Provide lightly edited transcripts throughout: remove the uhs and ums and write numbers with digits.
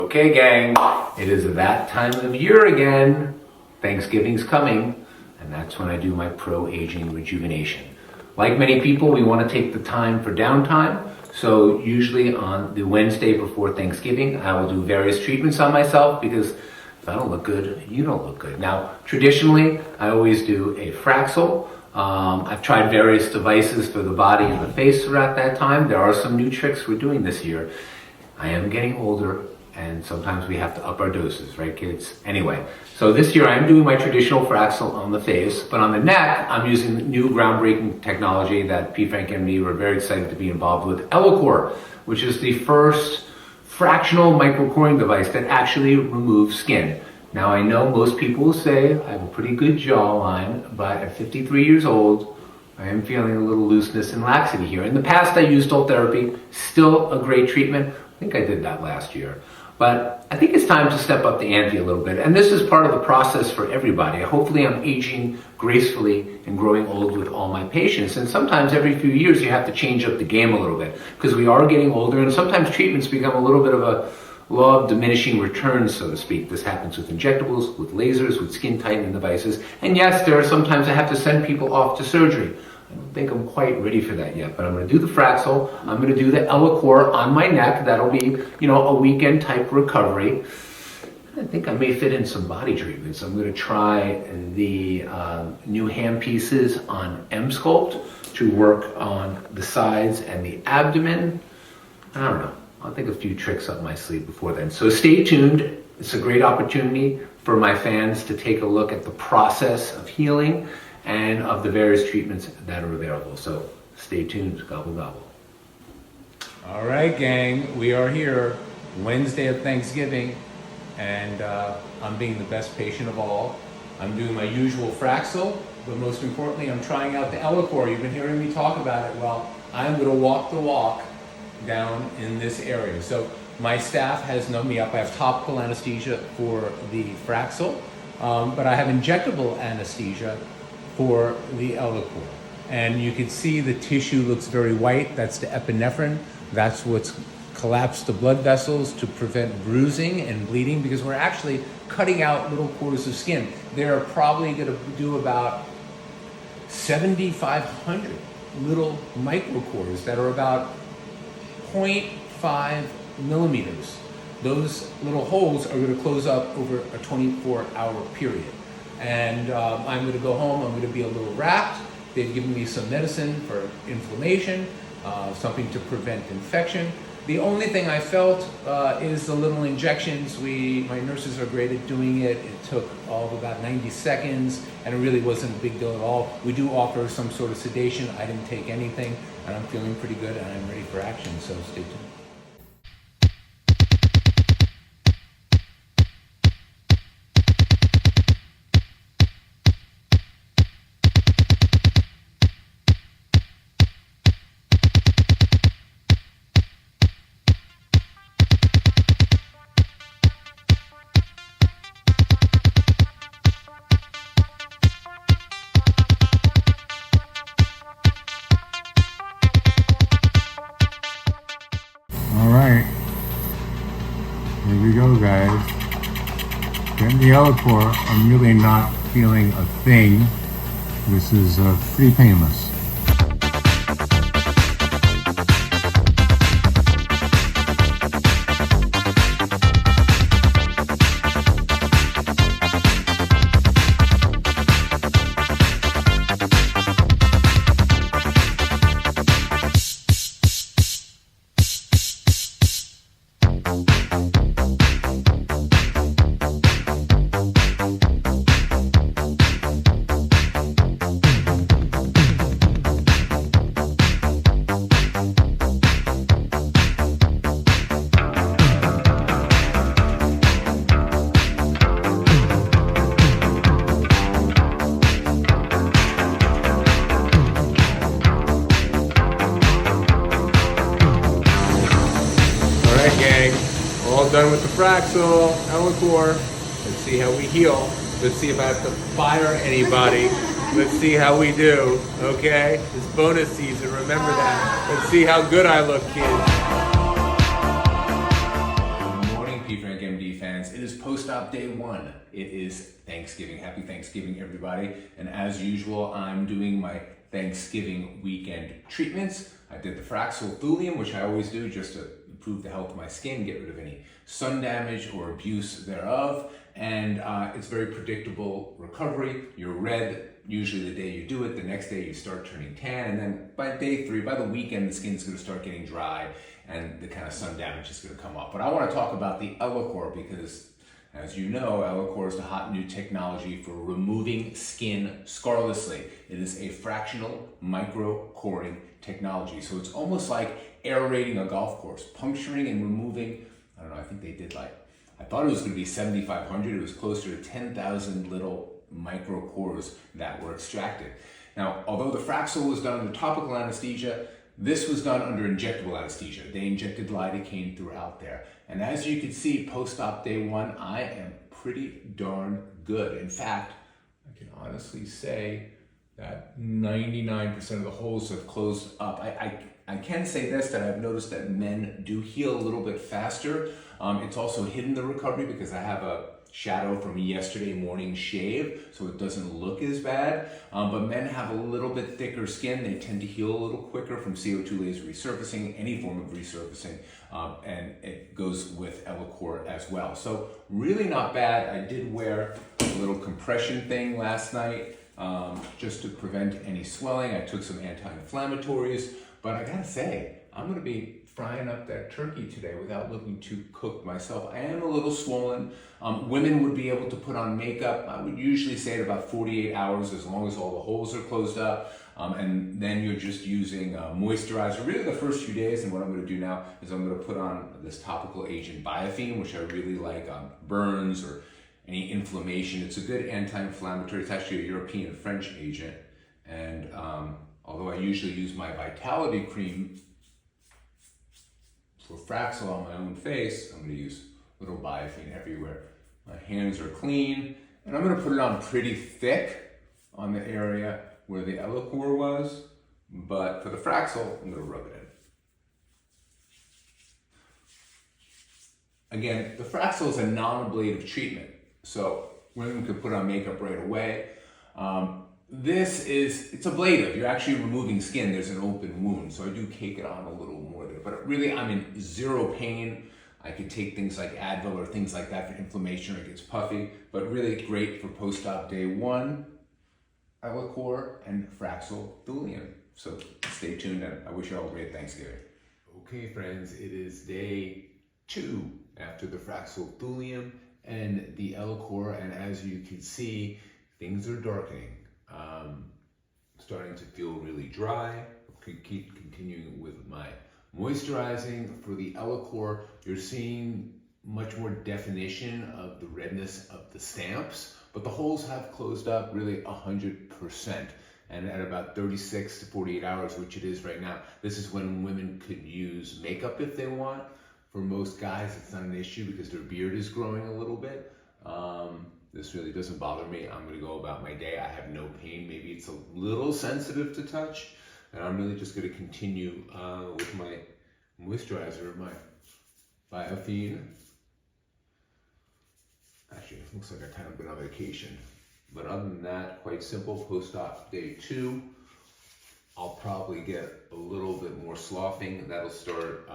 Okay, gang, it is that time of year again. Thanksgiving's coming, and that's when I do my pro-aging rejuvenation. Like many people, we want to take the time for downtime. So usually on the Wednesday before Thanksgiving, I will do various treatments on myself because if I don't look good, you don't look good. Now, traditionally, I always do a Fraxel. I've tried various devices for the body and the face throughout that time. There are some new tricks we're doing this year. I am getting older, and sometimes we have to up our doses, right, kids? Anyway, so this year I'm doing my traditional Fraxel on the face, but on the neck, I'm using new groundbreaking technology that P. Frank and me were very excited to be involved with, Ellacor, which is the first fractional microcoring device that actually removes skin. Now, I know most people will say I have a pretty good jawline, but at 53 years old, I am feeling a little looseness and laxity here. In the past, I used Ultherapy, still a great treatment. I think I did that last year. But I think it's time to step up the ante a little bit. And this is part of the process for everybody. Hopefully I'm aging gracefully and growing old with all my patients. And sometimes every few years you have to change up the game a little bit because we are getting older, and sometimes treatments become a little bit of a law of diminishing returns, so to speak. This happens with injectables, with lasers, with skin tightening devices. And yes, there are sometimes I have to send people off to surgery. I don't think I'm quite ready for that yet, but I'm going to do the Fraxel. I'm going to do the Ellacor on my neck. That'll be, a weekend type recovery. I think I may fit in some body treatments. I'm going to try the new hand pieces on M-Sculpt to work on the sides and the abdomen. I don't know. I'll think a few tricks up my sleeve before then. So stay tuned. It's a great opportunity for my fans to take a look at the process of healing and of the various treatments that are available. So stay tuned, gobble gobble. All right, gang, we are here, Wednesday of Thanksgiving, and I'm being the best patient of all. I'm doing my usual Fraxel, but most importantly, I'm trying out the Ellacor. You've been hearing me talk about it. Well, I'm gonna walk the walk down in this area. So my staff has known me up. I have topical anesthesia for the Fraxel, but I have injectable anesthesia for the Ellacor. And you can see the tissue looks very white. That's the epinephrine. That's what's collapsed the blood vessels to prevent bruising and bleeding, because we're actually cutting out little pores of skin. They're probably gonna do about 7,500 little microcores that are about 0.5 millimeters. Those little holes are gonna close up over a 24-hour period. And I'm going to go home, I'm going to be a little wrapped. They've given me some medicine for inflammation, something to prevent infection. The only thing I felt is the little injections. My nurses are great at doing it. It took all of about 90 seconds, and it really wasn't a big deal at all. We do offer some sort of sedation. I didn't take anything, and I'm feeling pretty good, and I'm ready for action, so stay tuned. Alright, here we go, guys. Getting the Ellacor, I'm really not feeling a thing. This is pretty painless. All done with the Fraxel, Ellacor. Let's see how we heal. Let's see if I have to fire anybody. Let's see how we do, okay? It's bonus season, remember that. Let's see how good I look, kids. Good morning, P. Frank MD fans. It is post-op day 1. It is Thanksgiving. Happy Thanksgiving, everybody. And as usual, I'm doing my Thanksgiving weekend treatments. I did the Fraxel thulium, which I always do just to improve the health of my skin, get rid of any sun damage or abuse thereof. And it's very predictable recovery. You're red usually the day you do it. The next day you start turning tan. And then by day 3, by the weekend, the skin's going to start getting dry and the kind of sun damage is going to come off. But I want to talk about the Ellacor because, as you know, Ellacor is the hot new technology for removing skin scarlessly. It is a fractional micro-coring technology. So it's almost like aerating a golf course, puncturing and removing, I don't know, I think they did I thought it was going to be 7,500. It was closer to 10,000 little micro cores that were extracted. Now, although the Fraxel was done under topical anesthesia, this was done under injectable anesthesia. They injected lidocaine throughout there. And as you can see, post-op day 1, I am pretty darn good. In fact, I can honestly say that 99% of the holes have closed up. I can say this, that I've noticed that men do heal a little bit faster. It's also hidden the recovery because I have a shadow from yesterday morning shave, so it doesn't look as bad. But men have a little bit thicker skin. They tend to heal a little quicker from CO2 laser resurfacing, any form of resurfacing, and it goes with Ellacor as well. So really not bad. I did wear a little compression thing last night just to prevent any swelling. I took some anti-inflammatories, but I gotta say, I'm gonna be frying up that turkey today without looking too cooked myself. I am a little swollen. Women would be able to put on makeup. I would usually say at about 48 hours as long as all the holes are closed up. And then you're just using moisturizer really the first few days. And what I'm gonna do now is I'm gonna put on this topical agent Biofine, which I really like on burns or any inflammation. It's a good anti-inflammatory. It's actually a European French agent. And although I usually use my Vitality cream for Fraxel on my own face, I'm going to use little Biofine everywhere. My hands are clean, and I'm going to put it on pretty thick on the area where the Ellacor was, but for the Fraxel, I'm going to rub it in. Again, the Fraxel is a non-ablative treatment, so women could put on makeup right away. It's ablative. You're actually removing skin. There's an open wound, so I do cake it on a little more there. But really, I'm in zero pain. I could take things like Advil or things like that for inflammation or it gets puffy, but really great for post-op day 1, Ellacor and Fraxel thulium. So stay tuned, and I wish you all a great Thanksgiving. Okay, friends, it is day 2 after the Fraxel thulium and the Ellacor, and as you can see, things are darkening. Starting to feel really dry. Could keep continuing with my moisturizing. For the Ellacor, you're seeing much more definition of the redness of the stamps, but the holes have closed up really 100%. And at about 36 to 48 hours, which it is right now, this is when women could use makeup if they want. For most guys, it's not an issue because their beard is growing a little bit. This really doesn't bother me. I'm gonna go about my day. I have no pain. Maybe it's a little sensitive to touch. And I'm really just gonna continue with my moisturizer, my Biofine. Actually, it looks like I've kind of been on vacation. But other than that, quite simple. Post-op day 2. I'll probably get a little bit more sloughing. That'll start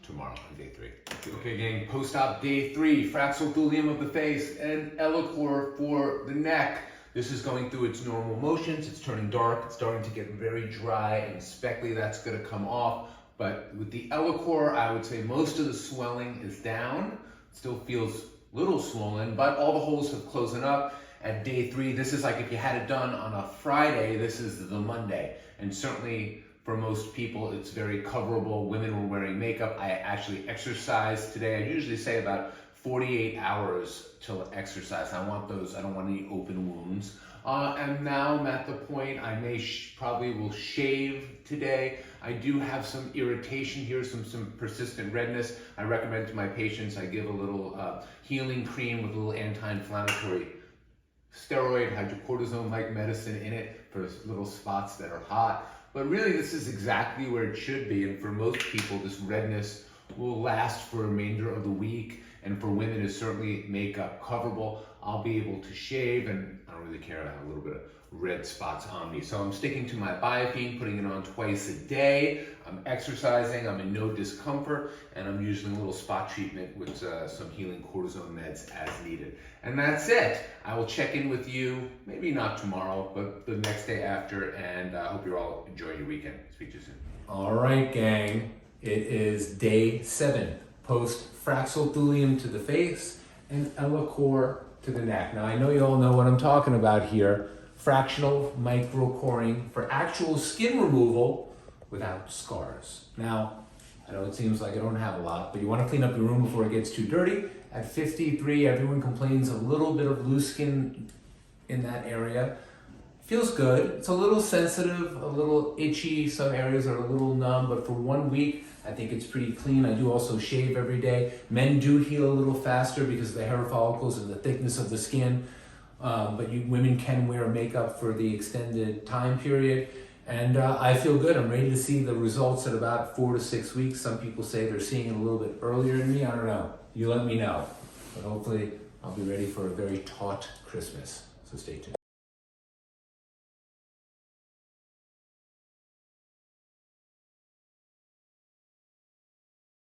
tomorrow on day 3. Okay, gang, post-op day 3, Fraxel thulium of the face and Ellacor for the neck. This is going through its normal motions. It's turning dark. It's starting to get very dry and speckly. That's going to come off. But with the Ellacor, I would say most of the swelling is down. It still feels a little swollen, but all the holes have closed up. At day 3, this is like if you had it done on a Friday, this is the Monday. And certainly for most people, it's very coverable. Women were wearing makeup. I actually exercised today. I usually say about 48 hours till exercise. I want those, I don't want any open wounds. And now I'm at the point I probably will shave today. I do have some irritation here, some persistent redness. I recommend to my patients, I give a little healing cream with a little anti-inflammatory steroid, hydrocortisone-like medicine in it for little spots that are hot. But really, this is exactly where it should be. And for most people, this redness will last for the remainder of the week. And for women is certainly makeup coverable. I'll be able to shave, and I don't really care about a little bit of red spots on me. So I'm sticking to my Biofine, putting it on twice a day. I'm exercising, I'm in no discomfort, and I'm using a little spot treatment with some healing cortisone meds as needed. And that's it. I will check in with you, maybe not tomorrow, but the next day after, and I hope you're all enjoying your weekend. Speak to you soon. All right, gang. It is day 7. Post Fraxel thulium to the face and Ellacor to the neck. Now I know you all know what I'm talking about here. Fractional microcoring for actual skin removal without scars. Now, I know it seems like I don't have a lot, but you want to clean up your room before it gets too dirty. At 53, everyone complains a little bit of loose skin in that area. Feels good. It's a little sensitive, a little itchy. Some areas are a little numb, but for 1 week, I think it's pretty clean. I do also shave every day. Men do heal a little faster because of the hair follicles and the thickness of the skin. But women can wear makeup for the extended time period. And I feel good. I'm ready to see the results at about 4 to 6 weeks. Some people say they're seeing it a little bit earlier than me. I don't know. You let me know. But hopefully I'll be ready for a very taut Christmas. So stay tuned.